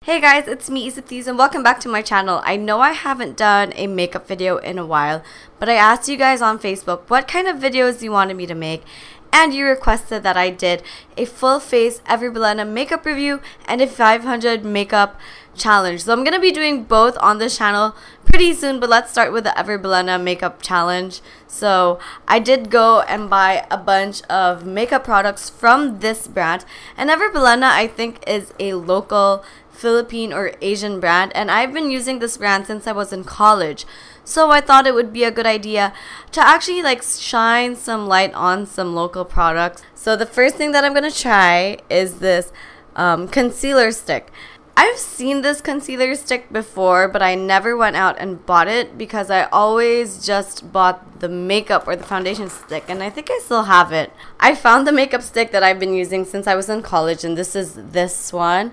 Hey guys, it's me Issaplease and welcome back to my channel. I know I haven't done a makeup video in a while, but I asked you guys on Facebook what kind of videos you wanted me to make, and you requested that I did a full face Ever Bilena makeup review and a 500 makeup challenge. So I'm going to be doing both on this channel pretty soon, but let's start with the Ever Bilena makeup challenge. So I did go and buy a bunch of makeup products from this brand, and Ever Bilena I think is a local Philippine or Asian brand, and I've been using this brand since I was in college. So I thought it would be a good idea to actually shine some light on some local products. So the first thing that I'm going to try is this concealer stick. I've seen this concealer stick before, but I never went out and bought it because I always just bought the makeup or the foundation stick, and I think I still have it. I found the makeup stick that I've been using since I was in college, and this is this one.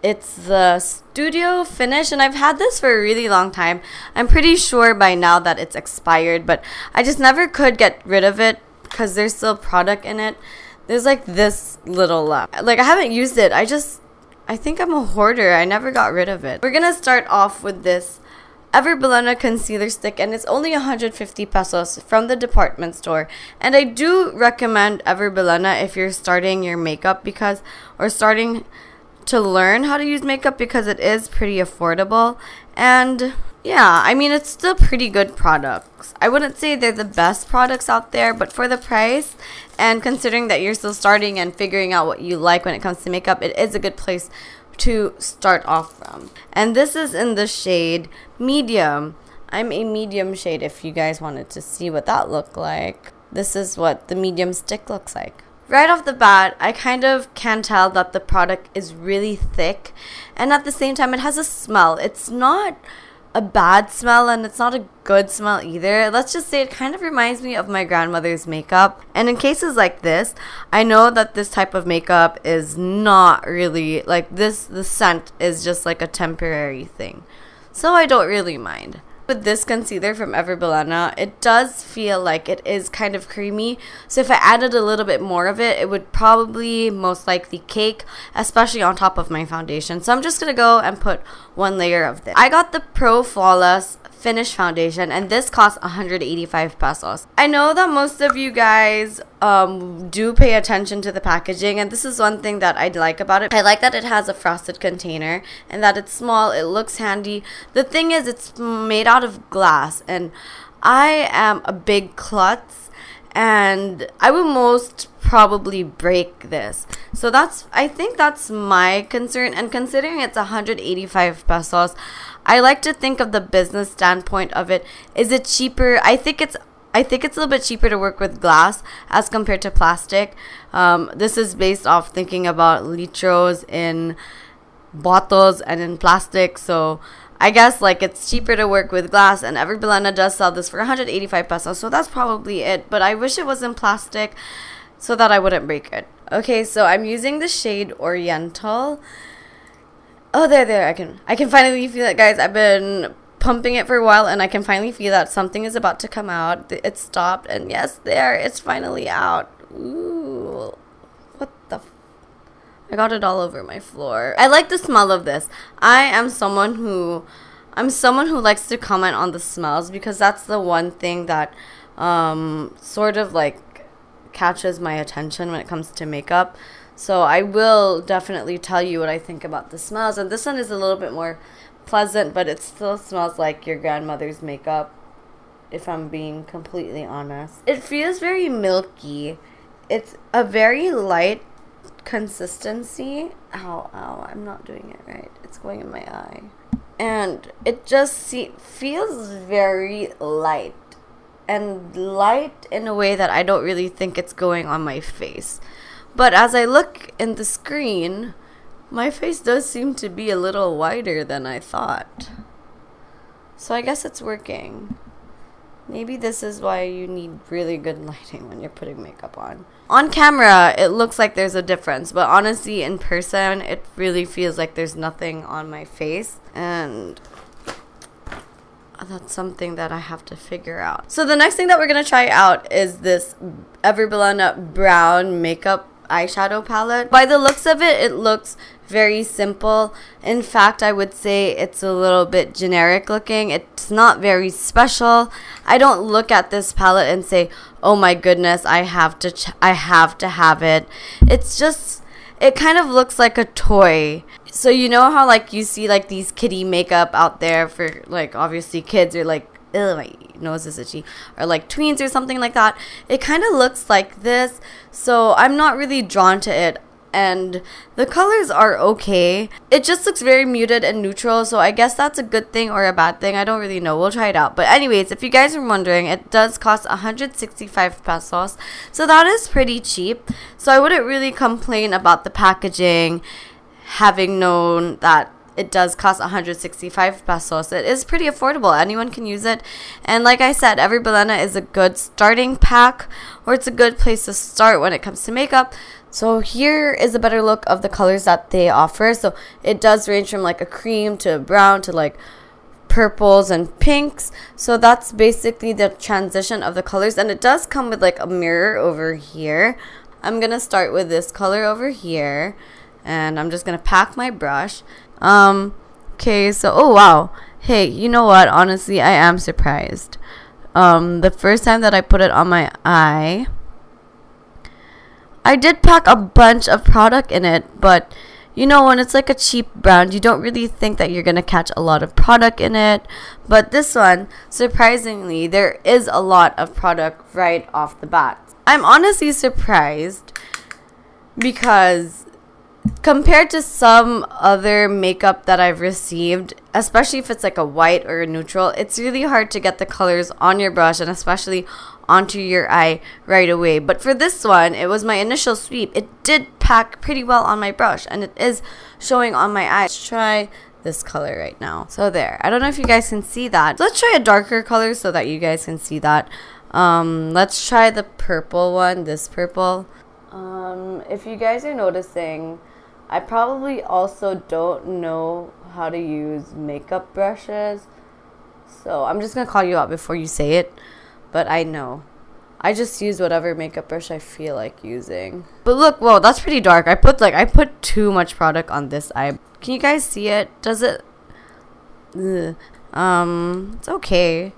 It's the Studio Finish, and I've had this for a really long time. I'm pretty sure by now that it's expired, but I just never could get rid of it because there's still product in it. There's this little left. I haven't used it. I think I'm a hoarder. I never got rid of it. We're gonna start off with this Ever Bilena concealer stick, and it's only 150 pesos from the department store. And I do recommend Ever Bilena if you're starting your makeup or starting to learn how to use makeup, because it is pretty affordable. And yeah, I mean, it's still pretty good products. I wouldn't say they're the best products out there, but for the price and considering that you're still starting and figuring out what you like when it comes to makeup, it is a good place to start off from. And this is in the shade medium. I'm a medium shade if you guys wanted to see what that looked like. This is what the medium stick looks like. Right off the bat, I kind of can tell that the product is really thick, and at the same time it has a smell. It's not a bad smell and it's not a good smell either. Let's just say it kind of reminds me of my grandmother's makeup. And in cases like this, I know that this type of makeup is not really the scent is just a temporary thing. So I don't really mind. With this concealer from Ever Bilena, it does feel like it is kind of creamy. So if I added a little bit more of it, it would probably most likely cake, especially on top of my foundation. So I'm just going to go and put one layer of this. I got the Pro Flawless Finish foundation, and this costs 185 pesos. I know that most of you guys do pay attention to the packaging, and this is one thing that I like about it. I like that it has a frosted container and that it's small. It looks handy. The thing is, it's made out of glass, and I am a big klutz, and I will most probably break this. So I think that's my concern. And considering it's 185 pesos, I like to think of the business standpoint of it. Is it cheaper? I think it's a little bit cheaper to work with glass as compared to plastic. This is based off thinking about litros in bottles and in plastic. So I guess it's cheaper to work with glass, and Ever Bilena does sell this for 185 pesos. So that's probably it. But I wish it was in plastic so that I wouldn't break it. Okay, so I'm using the shade Oriental. Oh, there. I can finally feel it, guys. I've been pumping it for a while, and I can finally feel that something is about to come out. It stopped, and yes, it's finally out. Ooh, what the I got it all over my floor. I like the smell of this. I'm someone who likes to comment on the smells, because that's the one thing that sort of catches my attention when it comes to makeup. So I will definitely tell you what I think about the smells. And this one is a little bit more pleasant, but it still smells like your grandmother's makeup, if I'm being completely honest. It feels very milky. It's a very light consistency. Ow, I'm not doing it right. It's going in my eye. And it just feels very light. And light in a way that I don't really think it's going on my face. But as I look in the screen, my face does seem to be a little wider than I thought. So I guess it's working. Maybe this is why you need really good lighting when you're putting makeup on. On camera, it looks like there's a difference, but honestly, in person, it really feels like there's nothing on my face. And that's something that I have to figure out. So the next thing that we're going to try out is this Ever Bilena brown makeup eyeshadow palette. By the looks of it, it looks very simple. In fact, I would say it's a little bit generic looking. It's not very special. I don't look at this palette and say, oh my goodness, I have to have it. It's just, it kind of looks like a toy. So you know how like you see like these kiddie makeup out there for like obviously kids, or like, ugh, my nose is itchy, or like tweens or something like that. It kind of looks like this, so I'm not really drawn to it. And the colors are okay. It just looks very muted and neutral, so I guess that's a good thing or a bad thing. I don't really know. We'll try it out. But anyways, if you guys are wondering, it does cost 165 pesos. So that is pretty cheap. So I wouldn't really complain about the packaging, having known that it does cost 165 pesos. It is pretty affordable. Anyone can use it. And like I said, Ever Bilena is a good starting pack, or it's a good place to start when it comes to makeup. So here is a better look of the colors that they offer. So it does range from like a cream to a brown to like purples and pinks. So that's basically the transition of the colors. And it does come with like a mirror over here. I'm going to start with this color over here. And I'm just going to pack my brush. Okay, so, oh wow. Hey, you know what? Honestly, I am surprised. The first time that I put it on my eye, I did pack a bunch of product in it, but you know, when it's like a cheap brand, you don't really think that you're gonna catch a lot of product in it. But this one, surprisingly, there is a lot of product right off the bat. I'm honestly surprised because compared to some other makeup that I've received, especially if it's like a white or a neutral, it's really hard to get the colors on your brush and especially onto your eye right away. But for this one, it was my initial sweep. It did pack pretty well on my brush and it is showing on my eye. Let's try this color right now. So there. I don't know if you guys can see that. Let's try a darker color so that you guys can see that. Let's try the purple one, this purple. If you guys are noticing, I probably also don't know how to use makeup brushes. So I'm just going to call you out before you say it. But I know. I just use whatever makeup brush I feel like using. But look, whoa, that's pretty dark. I put too much product on this eye. Can you guys see it? Does it? Ugh. It's okay.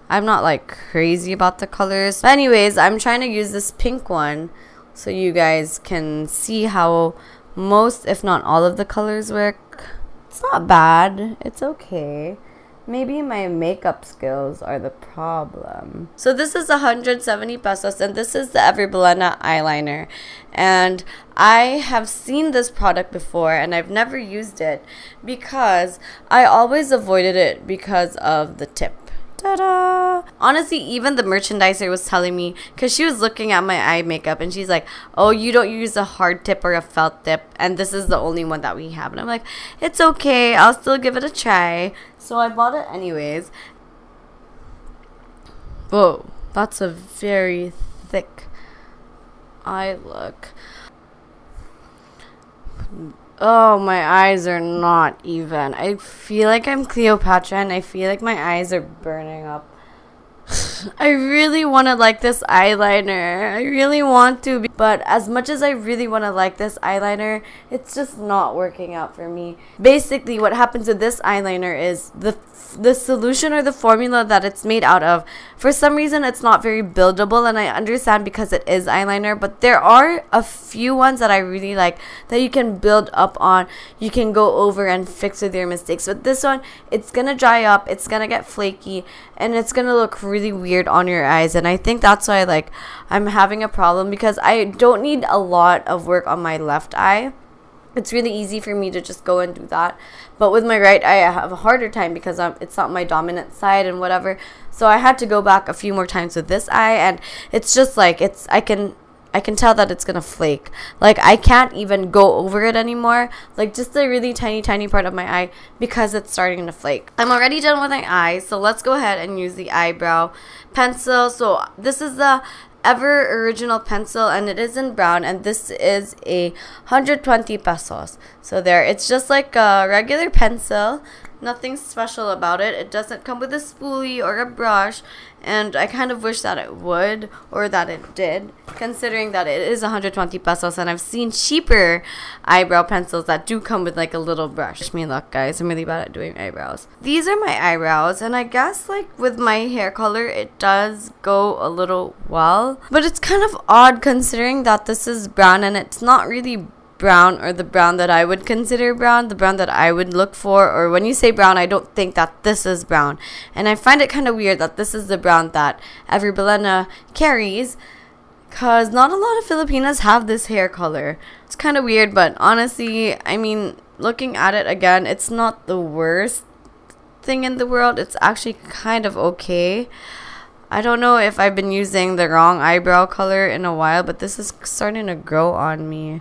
I'm not like crazy about the colors. But anyways, I'm trying to use this pink one so you guys can see how most, if not all, of the colors work. It's not bad. It's okay. Maybe my makeup skills are the problem. So this is 170 pesos and this is the Ever Bilena eyeliner. And I have seen this product before and I've never used it because I always avoided it because of the tip. Ta-da! Honestly, even the merchandiser was telling me, because she was looking at my eye makeup and she's like, oh, you don't use a hard tip or a felt tip and this is the only one that we have. And I'm like, it's okay, I'll still give it a try. So I bought it anyways. Whoa, that's a very thick eye look. Oh, my eyes are not even. I feel like I'm Cleopatra and I feel like my eyes are burning up. I really want to like this eyeliner. I really want to. But as much as I really want to like this eyeliner, it's just not working out for me. Basically, what happens with this eyeliner is the solution or the formula that it's made out of, for some reason, it's not very buildable. And I understand because it is eyeliner. But there are a few ones that I really like that you can build up on. You can go over and fix with your mistakes. But this one, it's going to dry up. It's going to get flaky. And it's going to look really weird on your eyes. And I think that's why I'm having a problem because I don't need a lot of work on my left eye. It's really easy for me to just go and do that. But with my right eye, I have a harder time because it's not my dominant side and whatever. So I had to go back a few more times with this eye. And it's just like, I can tell that it's going to flake. Like, I can't even go over it anymore. Like, just a really tiny part of my eye because it's starting to flake. I'm already done with my eyes. So let's go ahead and use the eyebrow pencil. So this is the Ever Original pencil and it is in brown and this is a 120 pesos. So there, it's just like a regular pencil. Nothing special about it. It doesn't come with a spoolie or a brush, and I kind of wish that it would, or that it did, considering that it is 120 pesos, and I've seen cheaper eyebrow pencils that do come with like a little brush. Wish me luck, guys. I'm really bad at doing eyebrows. These are my eyebrows, and I guess like with my hair color, it does go a little well, but it's kind of odd considering that this is brown and it's not really brown, or the brown that I would consider brown, the brown that I would look for. Or when you say brown, I don't think that this is brown, and I find it kind of weird that this is the brown that Ever Bilena carries, because not a lot of Filipinas have this hair color. It's kind of weird, but honestly, I mean, looking at it again, it's not the worst thing in the world. It's actually kind of okay. I don't know if I've been using the wrong eyebrow color in a while, but this is starting to grow on me.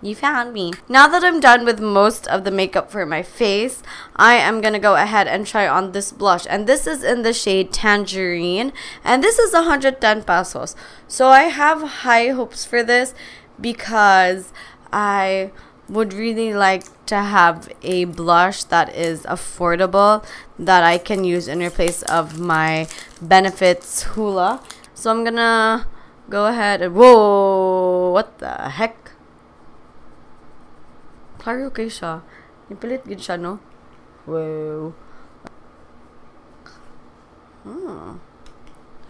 You found me. Now that I'm done with most of the makeup for my face, I am going to go ahead and try on this blush. And this is in the shade Tangerine. And this is 110 pesos. So I have high hopes for this because I would really like to have a blush that is affordable that I can use in place of my Benefits Hoola. So I'm going to go ahead and... Whoa! What the heck? Klaro okay siya. Ipilit gid siya, no? Whoa.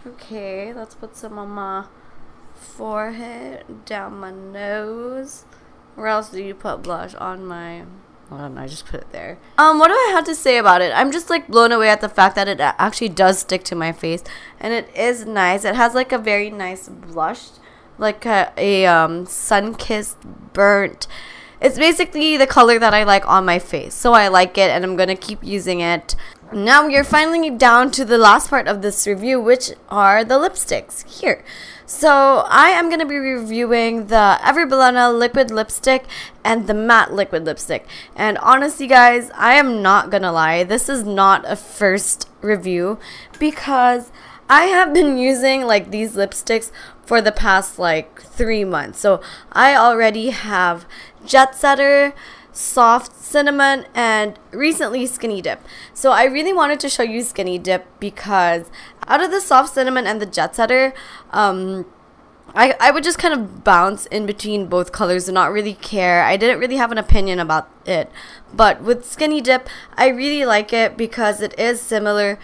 Okay, let's put some on my forehead, down my nose. Where else do you put blush? On my... I don't know, I just put it there. What do I have to say about it? I'm just like blown away at the fact that it actually does stick to my face. And it is nice. It has like a very nice blush. Like a sun-kissed burnt... It's basically the color that I like on my face. So I like it, and I'm going to keep using it. Now we are finally down to the last part of this review, which are the lipsticks here. So I am going to be reviewing the Ever Bilena liquid lipstick and the matte liquid lipstick. And honestly, guys, I am not going to lie. This is not a first review because I have been using like these lipsticks for the past like 3 months. So I already have Jet Setter, Soft Cinnamon, and recently Skinny Dip. So I really wanted to show you Skinny Dip because out of the Soft Cinnamon and the Jet Setter, I would just kind of bounce in between both colors and not really care. I didn't really have an opinion about it. But with Skinny Dip, I really like it because it is similar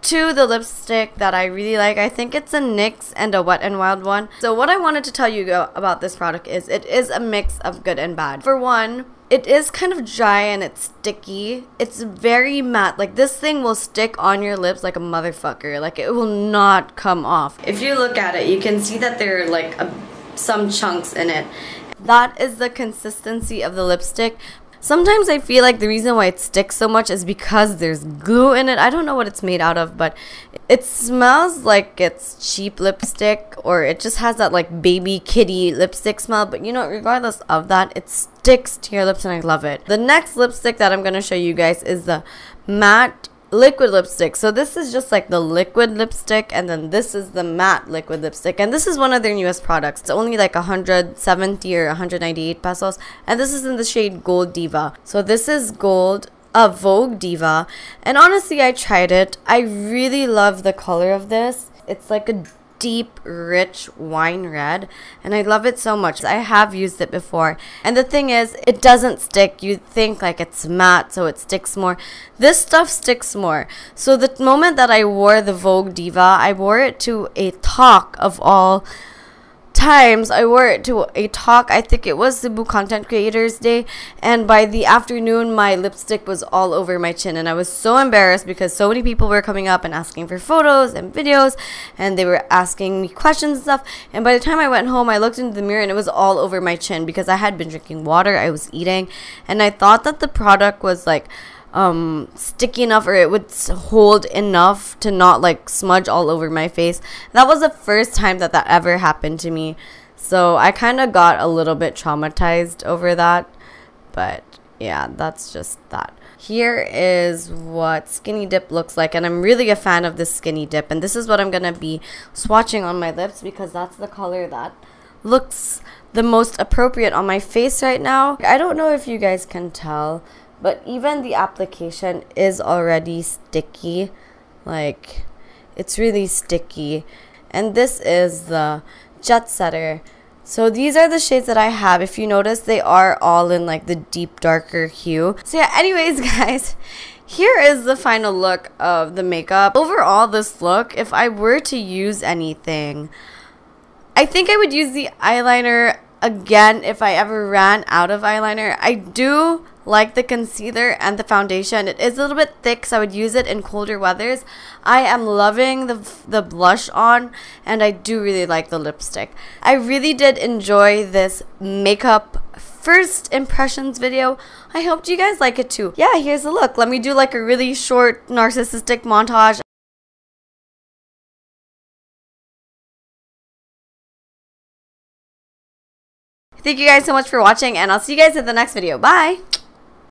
to the lipstick that I really like. I think it's a NYX and a Wet n Wild one. So what I wanted to tell you about this product is it is a mix of good and bad. For one, it is kind of dry and it's sticky. It's very matte. Like this thing will stick on your lips like a motherfucker. Like it will not come off. If you look at it, you can see that there are like some chunks in it. That is the consistency of the lipstick. Sometimes I feel like the reason why it sticks so much is because there's glue in it. I don't know what it's made out of, but it smells like it's cheap lipstick, or it just has that like baby kitty lipstick smell. But you know, regardless of that, it sticks to your lips and I love it. The next lipstick that I'm going to show you guys is the matte liquid lipstick. So this is just like the liquid lipstick, and then this is the matte liquid lipstick, and this is one of their newest products. It's only like 170 or 198 pesos, and this is in the shade Gold Diva. So this is Gold Vogue Diva, and honestly, I tried it. I really love the color of this. It's like a deep, rich wine red, and I love it so much. I have used it before, and the thing is, it doesn't stick. You think like it's matte, so it sticks more. This stuff sticks more. So the moment that I wore the Vogue Diva, I wore it to a talk of all times. I wore it to a talk. I think it was Cebu Content Creators Day, and by the afternoon my lipstick was all over my chin, and I was so embarrassed because so many people were coming up and asking for photos and videos, and they were asking me questions and stuff. And by the time I went home, I looked into the mirror and it was all over my chin because I had been drinking water, I was eating, and I thought that the product was like sticky enough, or it would hold enough to not like smudge all over my face. That was the first time that ever happened to me, so I kind of got a little bit traumatized over that. But yeah, that's just that. Here is what Skinny Dip looks like, and I'm really a fan of this Skinny Dip, and this is what I'm gonna be swatching on my lips because that's the color that looks the most appropriate on my face right now. I don't know if you guys can tell, but even the application is already sticky. Like, it's really sticky. And this is the Jet Setter. So these are the shades that I have. If you notice, they are all in like the deep darker hue. So yeah, anyways guys, here is the final look of the makeup. Overall, this look, if I were to use anything, I think I would use the eyeliner again if I ever ran out of eyeliner. I do like the concealer and the foundation. It is a little bit thick, so I would use it in colder weathers. I am loving the blush on, and I do really like the lipstick. I really did enjoy this makeup first impressions video. I hope you guys like it too. Yeah, here's the look. Let me do like a really short narcissistic montage. Thank you guys so much for watching, and I'll see you guys in the next video. Bye!